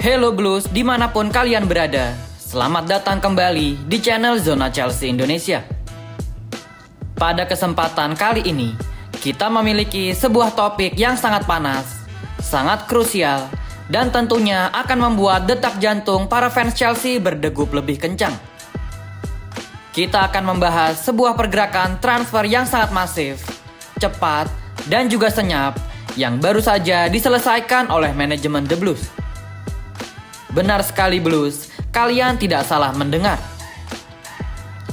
Hello Blues dimanapun kalian berada. Selamat datang kembali di channel Zona Chelsea Indonesia. Pada kesempatan kali ini, kita memiliki sebuah topik yang sangat panas, sangat krusial, dan tentunya akan membuat detak jantung para fans Chelsea berdegup lebih kencang. Kita akan membahas sebuah pergerakan transfer yang sangat masif, cepat, dan juga senyap yang baru saja diselesaikan oleh manajemen The Blues. Benar sekali Blues, kalian tidak salah mendengar.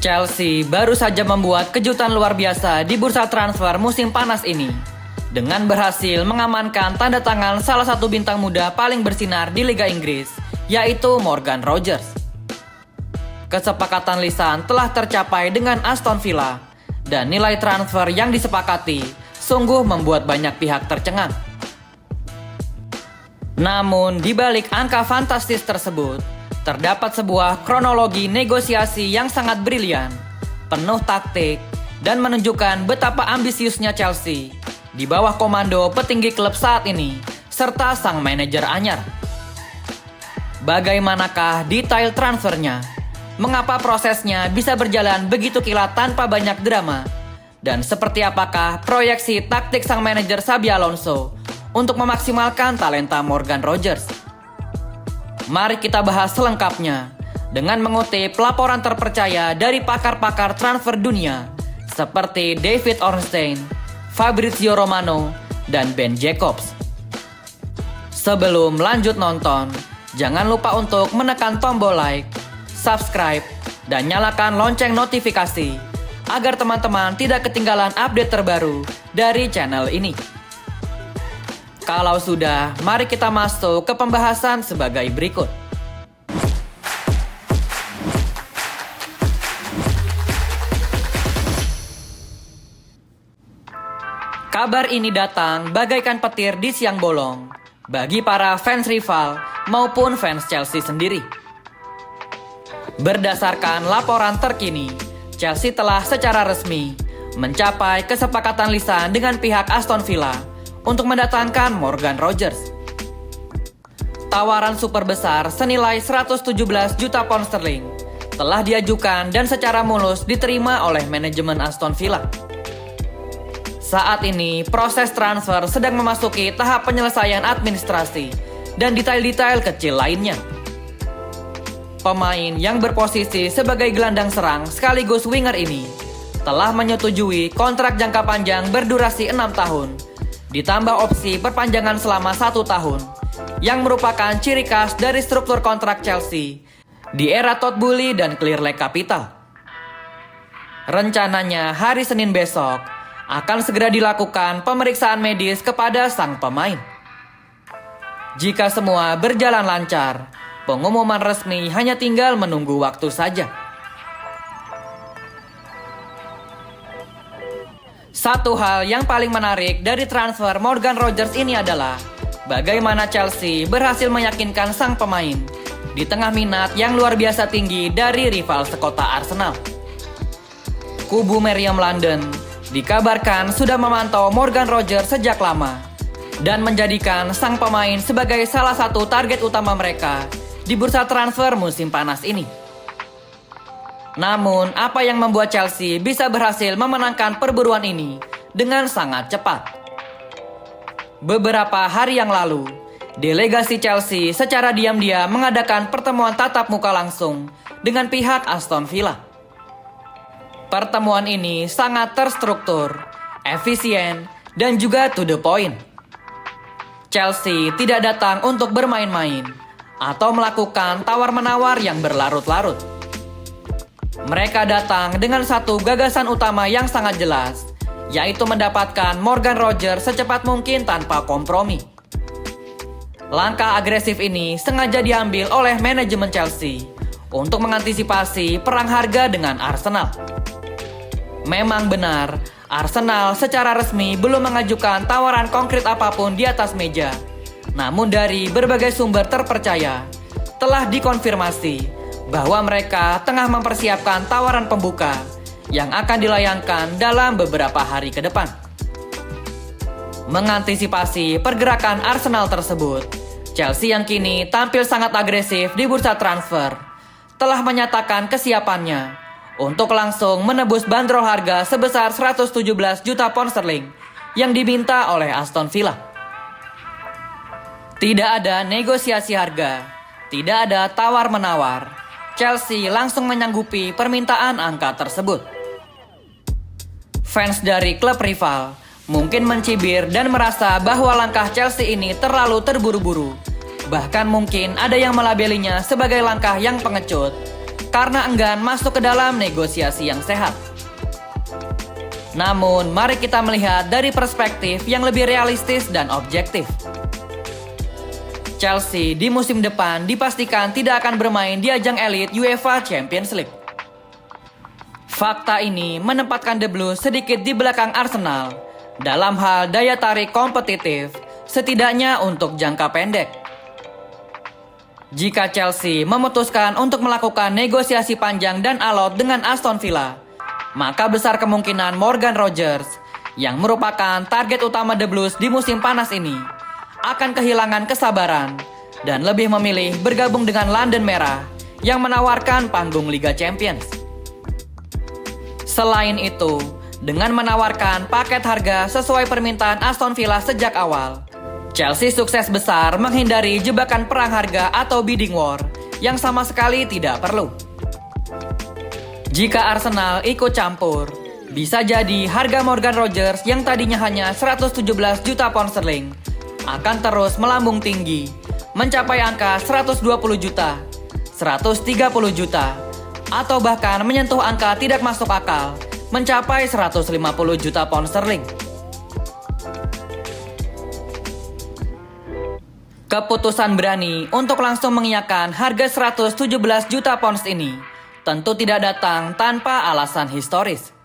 Chelsea baru saja membuat kejutan luar biasa di bursa transfer musim panas ini dengan berhasil mengamankan tanda tangan salah satu bintang muda paling bersinar di Liga Inggris, yaitu Morgan Rogers. Kesepakatan lisan telah tercapai dengan Aston Villa dan nilai transfer yang disepakati sungguh membuat banyak pihak tercengang. Namun, di balik angka fantastis tersebut, terdapat sebuah kronologi negosiasi yang sangat brilian, penuh taktik, dan menunjukkan betapa ambisiusnya Chelsea di bawah komando petinggi klub saat ini, serta sang manajer anyar. Bagaimanakah detail transfernya? Mengapa prosesnya bisa berjalan begitu kilat tanpa banyak drama? Dan seperti apakah proyeksi taktik sang manajer Xabi Alonso untuk memaksimalkan talenta Morgan Rogers? Mari kita bahas selengkapnya dengan mengutip laporan terpercaya dari pakar-pakar transfer dunia seperti David Ornstein, Fabrizio Romano, dan Ben Jacobs. Sebelum lanjut nonton, jangan lupa untuk menekan tombol like, subscribe, dan nyalakan lonceng notifikasi agar teman-teman tidak ketinggalan update terbaru dari channel ini. Kalau sudah, mari kita masuk ke pembahasan sebagai berikut. Kabar ini datang bagaikan petir di siang bolong bagi para fans rival maupun fans Chelsea sendiri. Berdasarkan laporan terkini, Chelsea telah secara resmi mencapai kesepakatan lisan dengan pihak Aston Villa untuk mendatangkan Morgan Rogers. Tawaran super besar senilai 117 juta pound sterling telah diajukan dan secara mulus diterima oleh manajemen Aston Villa. Saat ini, proses transfer sedang memasuki tahap penyelesaian administrasi dan detail-detail kecil lainnya. Pemain yang berposisi sebagai gelandang serang sekaligus winger ini telah menyetujui kontrak jangka panjang berdurasi 6 tahun, ditambah opsi perpanjangan selama 1 tahun, yang merupakan ciri khas dari struktur kontrak Chelsea di era Todd Boehly dan Clearlake Capital. Rencananya hari Senin besok akan segera dilakukan pemeriksaan medis kepada sang pemain. Jika semua berjalan lancar, pengumuman resmi hanya tinggal menunggu waktu saja. Satu hal yang paling menarik dari transfer Morgan Rogers ini adalah bagaimana Chelsea berhasil meyakinkan sang pemain di tengah minat yang luar biasa tinggi dari rival sekota Arsenal. Kubu Meriam London dikabarkan sudah memantau Morgan Rogers sejak lama dan menjadikan sang pemain sebagai salah satu target utama mereka di bursa transfer musim panas ini. Namun, apa yang membuat Chelsea bisa berhasil memenangkan perburuan ini dengan sangat cepat? Beberapa hari yang lalu, delegasi Chelsea secara diam-diam mengadakan pertemuan tatap muka langsung dengan pihak Aston Villa. Pertemuan ini sangat terstruktur, efisien, dan juga to the point. Chelsea tidak datang untuk bermain-main atau melakukan tawar-menawar yang berlarut-larut. Mereka datang dengan satu gagasan utama yang sangat jelas, yaitu mendapatkan Morgan Rogers secepat mungkin tanpa kompromi. Langkah agresif ini sengaja diambil oleh manajemen Chelsea untuk mengantisipasi perang harga dengan Arsenal. Memang benar, Arsenal secara resmi belum mengajukan tawaran konkret apapun di atas meja. Namun dari berbagai sumber terpercaya, telah dikonfirmasi bahwa mereka tengah mempersiapkan tawaran pembuka yang akan dilayangkan dalam beberapa hari ke depan. Mengantisipasi pergerakan Arsenal tersebut, Chelsea yang kini tampil sangat agresif di bursa transfer telah menyatakan kesiapannya untuk langsung menebus bandrol harga sebesar 117 juta pound sterling yang diminta oleh Aston Villa. Tidak ada negosiasi harga, tidak ada tawar-menawar. Chelsea langsung menyanggupi permintaan angka tersebut. Fans dari klub rival mungkin mencibir dan merasa bahwa langkah Chelsea ini terlalu terburu-buru. Bahkan mungkin ada yang melabelinya sebagai langkah yang pengecut karena enggan masuk ke dalam negosiasi yang sehat. Namun, mari kita melihat dari perspektif yang lebih realistis dan objektif. Chelsea di musim depan dipastikan tidak akan bermain di ajang elit UEFA Champions League. Fakta ini menempatkan The Blues sedikit di belakang Arsenal dalam hal daya tarik kompetitif, setidaknya untuk jangka pendek. Jika Chelsea memutuskan untuk melakukan negosiasi panjang dan alot dengan Aston Villa, maka besar kemungkinan Morgan Rogers, yang merupakan target utama The Blues di musim panas ini, akan kehilangan kesabaran dan lebih memilih bergabung dengan London Merah yang menawarkan panggung Liga Champions. Selain itu, dengan menawarkan paket harga sesuai permintaan Aston Villa sejak awal, Chelsea sukses besar menghindari jebakan perang harga atau bidding war yang sama sekali tidak perlu. Jika Arsenal ikut campur, bisa jadi harga Morgan Rogers yang tadinya hanya 117 juta pound sterling akan terus melambung tinggi, mencapai angka 120 juta, 130 juta, atau bahkan menyentuh angka tidak masuk akal, mencapai 150 juta pound sterling. Keputusan berani untuk langsung mengiyakan harga 117 juta pounds ini tentu tidak datang tanpa alasan historis.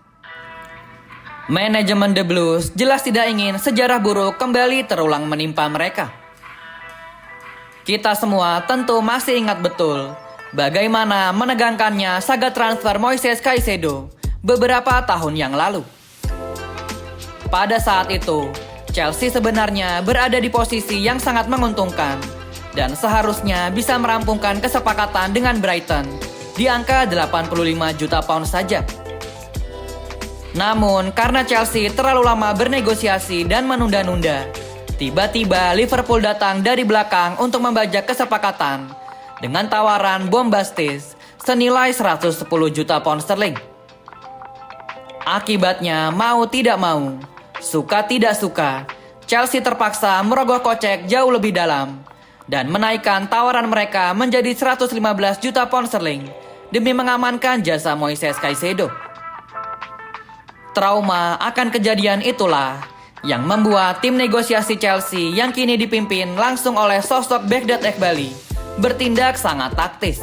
Manajemen The Blues jelas tidak ingin sejarah buruk kembali terulang menimpa mereka. Kita semua tentu masih ingat betul bagaimana menegangkannya saga transfer Moises Caicedo beberapa tahun yang lalu. Pada saat itu, Chelsea sebenarnya berada di posisi yang sangat menguntungkan dan seharusnya bisa merampungkan kesepakatan dengan Brighton di angka 85 juta pound saja. Namun karena Chelsea terlalu lama bernegosiasi dan menunda-nunda, tiba-tiba Liverpool datang dari belakang untuk membajak kesepakatan dengan tawaran bombastis senilai 110 juta pound sterling. Akibatnya mau tidak mau, suka tidak suka, Chelsea terpaksa merogoh kocek jauh lebih dalam dan menaikkan tawaran mereka menjadi 115 juta pound sterling demi mengamankan jasa Moises Caicedo. Trauma akan kejadian itulah yang membuat tim negosiasi Chelsea yang kini dipimpin langsung oleh sosok Begdad Eghbali bertindak sangat taktis.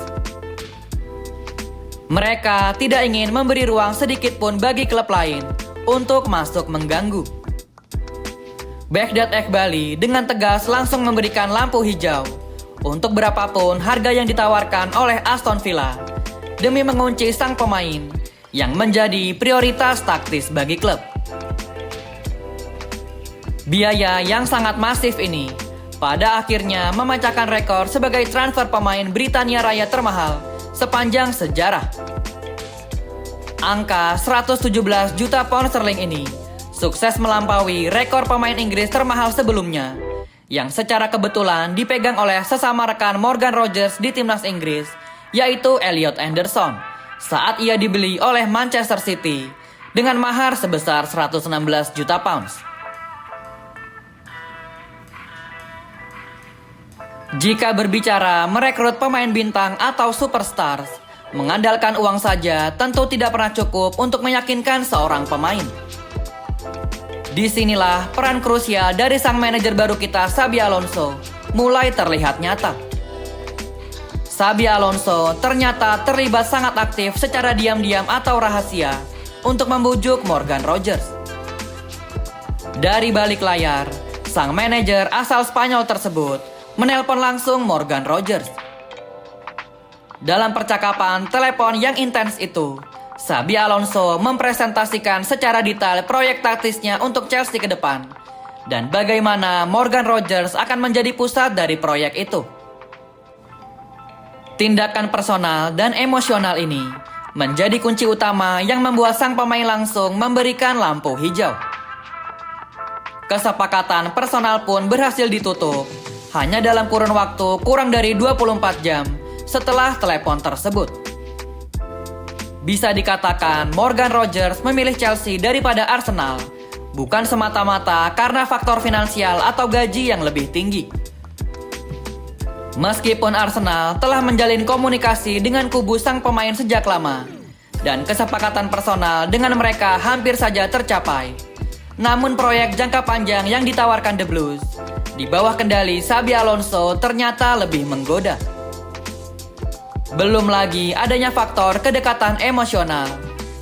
Mereka tidak ingin memberi ruang sedikit pun bagi klub lain untuk masuk mengganggu. Begdad Eghbali dengan tegas langsung memberikan lampu hijau untuk berapapun harga yang ditawarkan oleh Aston Villa demi mengunci sang pemain yang menjadi prioritas taktis bagi klub. Biaya yang sangat masif ini pada akhirnya memecahkan rekor sebagai transfer pemain Britania Raya termahal sepanjang sejarah. Angka 117 juta pound sterling ini sukses melampaui rekor pemain Inggris termahal sebelumnya yang secara kebetulan dipegang oleh sesama rekan Morgan Rogers di timnas Inggris, yaitu Elliot Anderson saat ia dibeli oleh Manchester City dengan mahar sebesar 116 juta pounds. Jika berbicara merekrut pemain bintang atau superstars, mengandalkan uang saja tentu tidak pernah cukup untuk meyakinkan seorang pemain. Disinilah peran krusial dari sang manajer baru kita, Xabi Alonso, mulai terlihat nyata. Xabi Alonso ternyata terlibat sangat aktif secara diam-diam atau rahasia untuk membujuk Morgan Rogers. Dari balik layar, sang manajer asal Spanyol tersebut menelpon langsung Morgan Rogers. Dalam percakapan telepon yang intens itu, Xabi Alonso mempresentasikan secara detail proyek taktisnya untuk Chelsea ke depan dan bagaimana Morgan Rogers akan menjadi pusat dari proyek itu. Tindakan personal dan emosional ini menjadi kunci utama yang membuat sang pemain langsung memberikan lampu hijau. Kesepakatan personal pun berhasil ditutup hanya dalam kurun waktu kurang dari 24 jam setelah telepon tersebut. Bisa dikatakan Morgan Rogers memilih Chelsea daripada Arsenal bukan semata-mata karena faktor finansial atau gaji yang lebih tinggi. Meskipun Arsenal telah menjalin komunikasi dengan kubu sang pemain sejak lama, dan kesepakatan personal dengan mereka hampir saja tercapai, namun proyek jangka panjang yang ditawarkan The Blues di bawah kendali Xabi Alonso ternyata lebih menggoda. Belum lagi adanya faktor kedekatan emosional,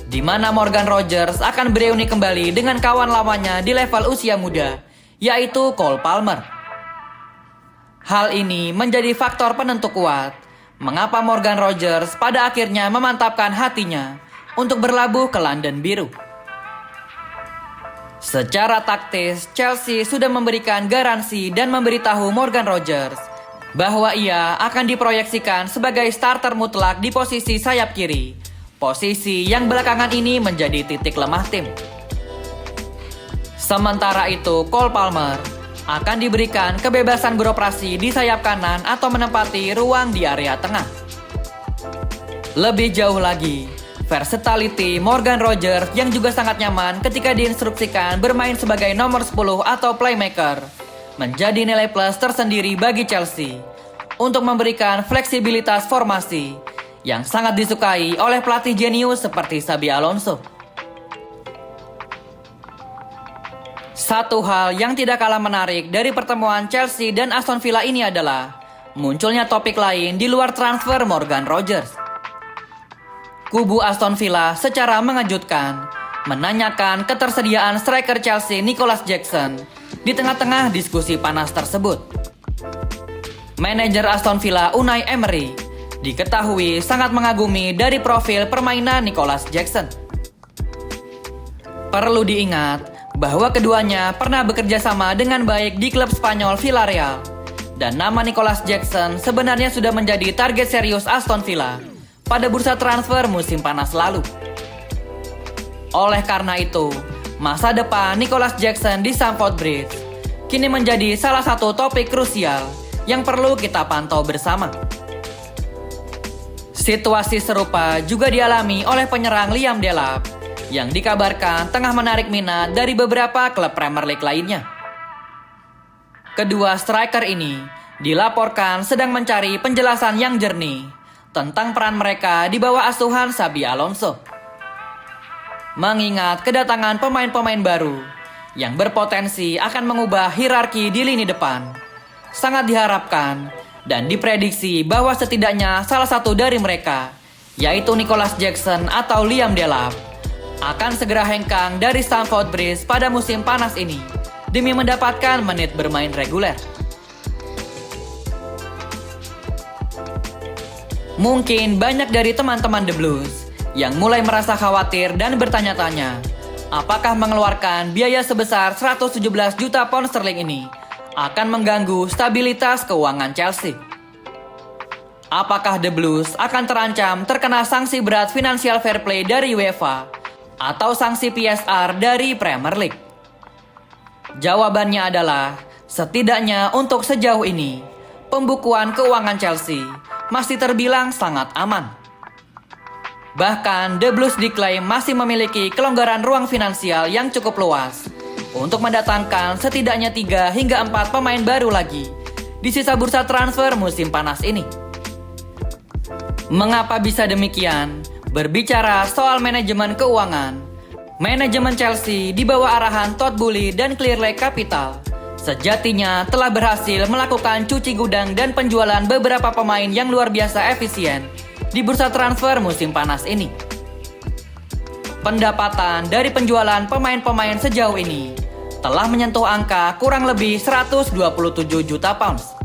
di mana Morgan Rogers akan bereuni kembali dengan kawan lamanya di level usia muda, yaitu Cole Palmer. Hal ini menjadi faktor penentu kuat mengapa Morgan Rogers pada akhirnya memantapkan hatinya untuk berlabuh ke London Biru. Secara taktis, Chelsea sudah memberikan garansi dan memberitahu Morgan Rogers bahwa ia akan diproyeksikan sebagai starter mutlak di posisi sayap kiri, posisi yang belakangan ini menjadi titik lemah tim. Sementara itu, Cole Palmer akan diberikan kebebasan beroperasi di sayap kanan atau menempati ruang di area tengah. Lebih jauh lagi, versatility Morgan Rogers yang juga sangat nyaman ketika diinstruksikan bermain sebagai nomor 10 atau playmaker menjadi nilai plus tersendiri bagi Chelsea untuk memberikan fleksibilitas formasi yang sangat disukai oleh pelatih jenius seperti Xabi Alonso. Satu hal yang tidak kalah menarik dari pertemuan Chelsea dan Aston Villa ini adalah munculnya topik lain di luar transfer Morgan Rogers. Kubu Aston Villa secara mengejutkan menanyakan ketersediaan striker Chelsea Nicolas Jackson di tengah-tengah diskusi panas tersebut. Manajer Aston Villa Unai Emery diketahui sangat mengagumi dari profil permainan Nicolas Jackson. Perlu diingat bahwa keduanya pernah bekerja sama dengan baik di klub Spanyol Villarreal, dan nama Nicolas Jackson sebenarnya sudah menjadi target serius Aston Villa pada bursa transfer musim panas lalu. Oleh karena itu, masa depan Nicolas Jackson di Stamford Bridge kini menjadi salah satu topik krusial yang perlu kita pantau bersama. Situasi serupa juga dialami oleh penyerang Liam Delap yang dikabarkan tengah menarik minat dari beberapa klub Premier League lainnya. Kedua striker ini dilaporkan sedang mencari penjelasan yang jernih tentang peran mereka di bawah asuhan Xabi Alonso. Mengingat kedatangan pemain-pemain baru yang berpotensi akan mengubah hierarki di lini depan, sangat diharapkan dan diprediksi bahwa setidaknya salah satu dari mereka, yaitu Nicolas Jackson atau Liam Delap, akan segera hengkang dari Stamford Bridge pada musim panas ini demi mendapatkan menit bermain reguler. Mungkin banyak dari teman-teman The Blues yang mulai merasa khawatir dan bertanya-tanya, apakah mengeluarkan biaya sebesar 117 juta pound sterling ini akan mengganggu stabilitas keuangan Chelsea? Apakah The Blues akan terancam terkena sanksi berat financial fair play dari UEFA atau sanksi PSR dari Premier League? Jawabannya adalah, setidaknya untuk sejauh ini, pembukuan keuangan Chelsea masih terbilang sangat aman. Bahkan The Blues diklaim masih memiliki kelonggaran ruang finansial yang cukup luas untuk mendatangkan setidaknya 3 hingga 4 pemain baru lagi di sisa bursa transfer musim panas ini. Mengapa bisa demikian? Berbicara soal manajemen keuangan, manajemen Chelsea di bawah arahan Todd Boehly dan Clearlake Capital sejatinya telah berhasil melakukan cuci gudang dan penjualan beberapa pemain yang luar biasa efisien di bursa transfer musim panas ini. Pendapatan dari penjualan pemain-pemain sejauh ini telah menyentuh angka kurang lebih 127 juta pounds.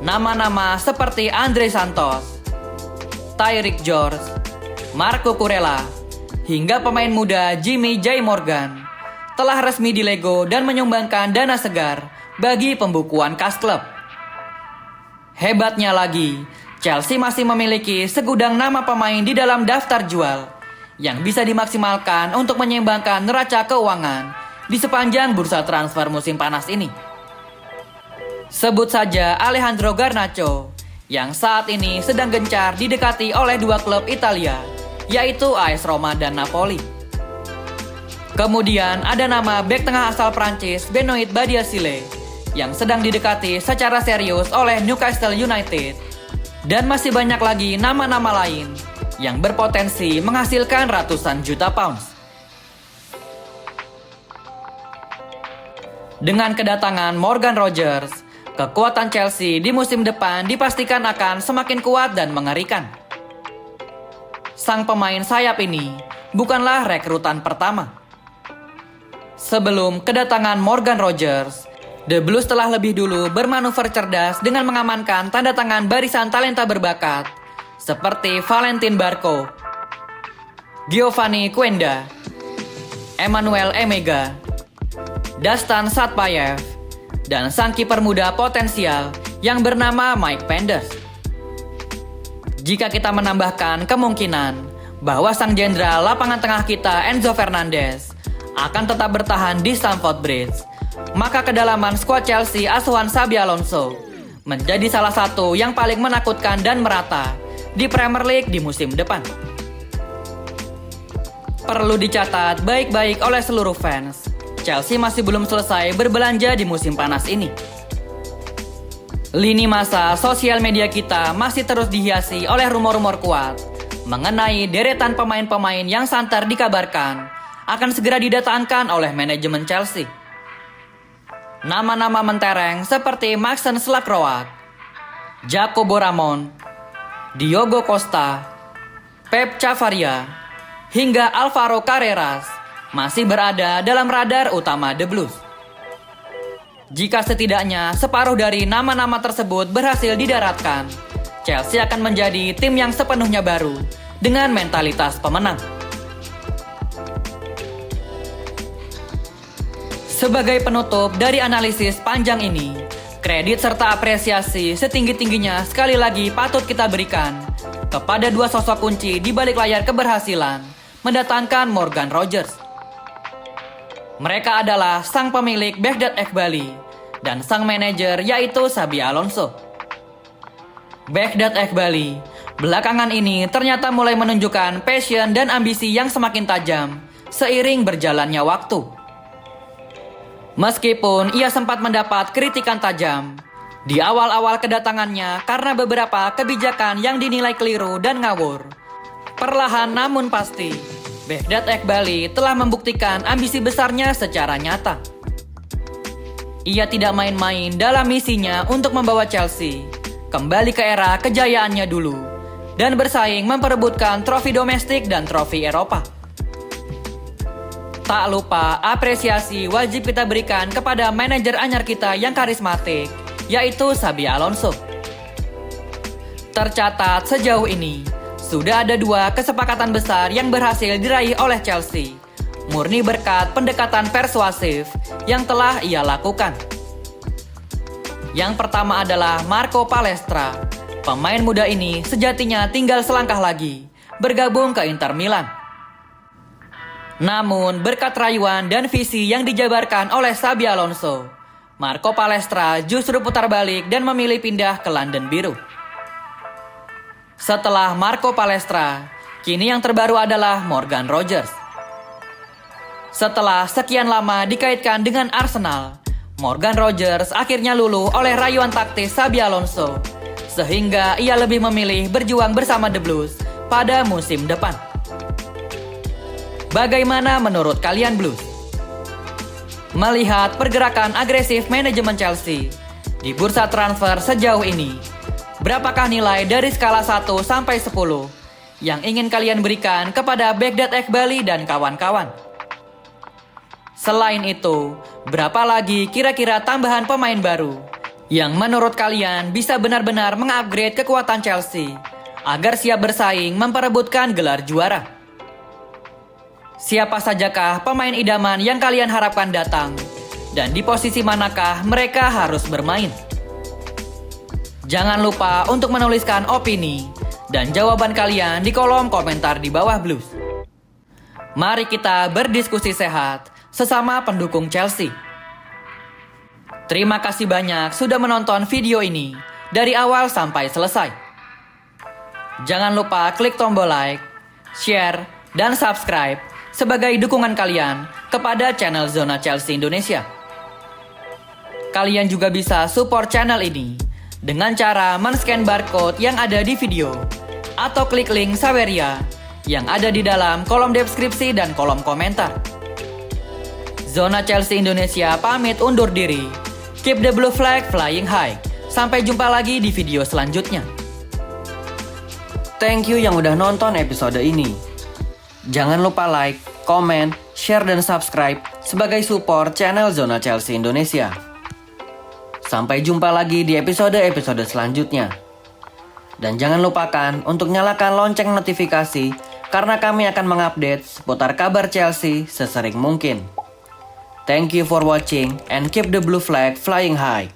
Nama-nama seperti Andre Santos, Tyreek George, Marco Kurela, hingga pemain muda Jimmy J. Morgan telah resmi dilego dan menyumbangkan dana segar bagi pembukuan kas klub. Hebatnya lagi, Chelsea masih memiliki segudang nama pemain di dalam daftar jual yang bisa dimaksimalkan untuk menyeimbangkan neraca keuangan di sepanjang bursa transfer musim panas ini. Sebut saja Alejandro Garnacho yang saat ini sedang gencar didekati oleh dua klub Italia, yaitu AS Roma dan Napoli. Kemudian ada nama bek tengah asal Prancis Benoit Badiashile yang sedang didekati secara serius oleh Newcastle United. Dan masih banyak lagi nama-nama lain yang berpotensi menghasilkan ratusan juta pounds. Dengan kedatangan Morgan Rogers, kekuatan Chelsea di musim depan dipastikan akan semakin kuat dan mengerikan. Sang pemain sayap ini bukanlah rekrutan pertama. Sebelum kedatangan Morgan Rogers, The Blues telah lebih dulu bermanuver cerdas dengan mengamankan tanda tangan barisan talenta berbakat seperti Valentin Barco, Giovanni Quenda, Emmanuel Emega, Dastan Satpayev, dan sang kiper muda potensial yang bernama Mike Penders. Jika kita menambahkan kemungkinan bahwa sang jenderal lapangan tengah kita Enzo Fernandez akan tetap bertahan di Stamford Bridge, maka kedalaman skuad Chelsea asuhan Xabi Alonso menjadi salah satu yang paling menakutkan dan merata di Premier League di musim depan. Perlu dicatat baik-baik oleh seluruh fans, Chelsea masih belum selesai berbelanja di musim panas ini. Lini masa sosial media kita masih terus dihiasi oleh rumor-rumor kuat mengenai deretan pemain-pemain yang santer dikabarkan akan segera didatangkan oleh manajemen Chelsea. Nama-nama mentereng seperti Maxen Slakroat, Jacobo Ramon, Diogo Costa, Pep Chavaria, hingga Alvaro Carreras masih berada dalam radar utama The Blues. Jika setidaknya separuh dari nama-nama tersebut berhasil didaratkan, Chelsea akan menjadi tim yang sepenuhnya baru dengan mentalitas pemenang. Sebagai penutup dari analisis panjang ini, kredit serta apresiasi setinggi-tingginya sekali lagi patut kita berikan kepada dua sosok kunci di balik layar keberhasilan mendatangkan Morgan Rogers. Mereka adalah sang pemilik Baghdad Eghbali dan sang manajer yaitu Xabi Alonso. Baghdad Eghbali belakangan ini ternyata mulai menunjukkan passion dan ambisi yang semakin tajam seiring berjalannya waktu. Meskipun ia sempat mendapat kritikan tajam di awal-awal kedatangannya karena beberapa kebijakan yang dinilai keliru dan ngawur, perlahan namun pasti, Baghdad Eghbali telah membuktikan ambisi besarnya secara nyata. Ia tidak main-main dalam misinya untuk membawa Chelsea kembali ke era kejayaannya dulu dan bersaing memperebutkan trofi domestik dan trofi Eropa. Tak lupa apresiasi wajib kita berikan kepada manajer anyar kita yang karismatik, yaitu Xabi Alonso. Tercatat sejauh ini, sudah ada 2 kesepakatan besar yang berhasil diraih oleh Chelsea, murni berkat pendekatan persuasif yang telah ia lakukan. Yang pertama adalah Marco Palestra. Pemain muda ini sejatinya tinggal selangkah lagi bergabung ke Inter Milan. Namun berkat rayuan dan visi yang dijabarkan oleh Xabi Alonso, Marco Palestra justru putar balik dan memilih pindah ke London Biru. Setelah Marco Palestra, kini yang terbaru adalah Morgan Rogers. Setelah sekian lama dikaitkan dengan Arsenal, Morgan Rogers akhirnya luluh oleh rayuan taktis Xabi Alonso, sehingga ia lebih memilih berjuang bersama The Blues pada musim depan. Bagaimana menurut kalian Blues? Melihat pergerakan agresif manajemen Chelsea di bursa transfer sejauh ini, berapakah nilai dari skala 1 sampai 10 yang ingin kalian berikan kepada Baghdad Eghbali dan kawan-kawan? Selain itu, berapa lagi kira-kira tambahan pemain baru yang menurut kalian bisa benar-benar mengupgrade kekuatan Chelsea agar siap bersaing memperebutkan gelar juara? Siapa sajakah pemain idaman yang kalian harapkan datang? Dan di posisi manakah mereka harus bermain? Jangan lupa untuk menuliskan opini dan jawaban kalian di kolom komentar di bawah Blues. Mari kita berdiskusi sehat sesama pendukung Chelsea. Terima kasih banyak sudah menonton video ini dari awal sampai selesai. Jangan lupa klik tombol like, share, dan subscribe sebagai dukungan kalian kepada channel Zona Chelsea Indonesia. Kalian juga bisa support channel ini dengan cara men-scan barcode yang ada di video atau klik link Saweria yang ada di dalam kolom deskripsi dan kolom komentar. Zona Chelsea Indonesia pamit undur diri. Keep the blue flag flying high. Sampai jumpa lagi di video selanjutnya. Thank you yang udah nonton episode ini. Jangan lupa like, komen, share, dan subscribe sebagai support channel Zona Chelsea Indonesia. Sampai jumpa lagi di episode-episode selanjutnya. Dan jangan lupakan untuk nyalakan lonceng notifikasi karena kami akan mengupdate seputar kabar Chelsea sesering mungkin. Thank you for watching and keep the blue flag flying high.